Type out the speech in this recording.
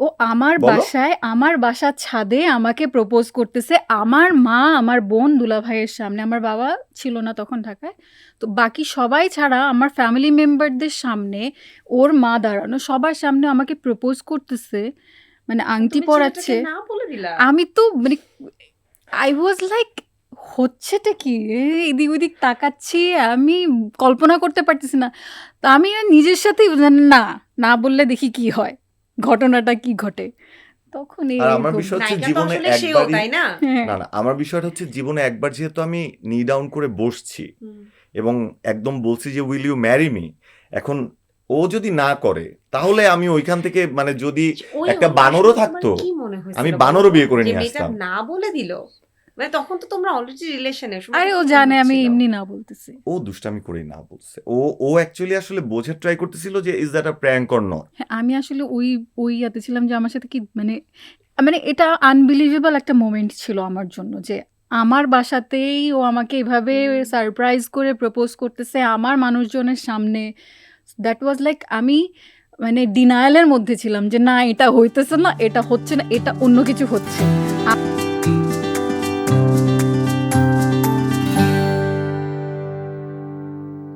ও আমার বলো। বাসায়, আমার বাসার ছাদে আমাকে প্রপোজ করতেছে। আমার মা, আমার বোন, দুলাভাইয়ের সামনে। আমার বাবা ছিল না তখন ঢাকায়। তো বাকি সবাই ছাড়া আমার ফ্যামিলি মেম্বারদের সামনে ওর মা দাঁড়ানো, সবার সামনে আমাকে প্রপোজ করতেছে, মানে আংটি তুমি ছেলেটাকে পরাচ্ছে। না বলে দিলা? আমি তো মানে আই ওয়াজ লাইক, হচ্ছেটা কি? এদিক ওদিক তাকাচ্ছি, আমি কল্পনা করতে পারতেছি না। তো আমি নিজের সাথেই না, না বললে দেখি কি হয়, ঘটনাটা কি ঘটে। তখন আর আমার এরকম। বিষয় হচ্ছে নায়িকা তো জীবনে আসলে সেও, একবারই, তাই না? হ্যাঁ, না না, আমার বিষয়টা হচ্ছে জীবনে একবার যেহেতু আমি নি ডাউন করে বসছি এবং একদম বলছি যে উইল ইউ ম্যারি মি, এখন ও যদি না করে তাহলে আমি ওইখান থেকে মানে যদি ওই একটা ওই বানরও সময় তোমার থাকতো কি মনে হয়েছিল আমি বলো বানরও তো? বিয়ে করে যে নিয়ে মেয়েটা আসতাম। না বলে দিল, মানে তখন তো তোমরা অলরেডি রিলেশনে, আরে ও কি মনে জানে আমি হচ্ছিল? এমনি না বলতেছি। ও দুষ্টামি করেই না বলছে, ও অ্যাকচুয়ালি আসলে বোঝার ট্রাই করতেছিল যে is that a prank or not. হ্যাঁ, আমি আসলে ওই ইয়াতে ছিলাম যে আমার সাথে কি মানে, মানে এটা আনবিলিভেবল একটা মোমেন্ট ছিল আমার জন্য, যে আমার বাসাতেই ও আমাকে এভাবে সারপ্রাইজ করে প্রপোজ করতেছে আমার মানুষজনের সামনে। দ্যাট ওয়াজ লাইক, আমি মানে ডিনায়ালের মধ্যে ছিলাম যে না, এটা হইতেছে না, এটা হচ্ছে না, এটা অন্য কিছু হচ্ছে।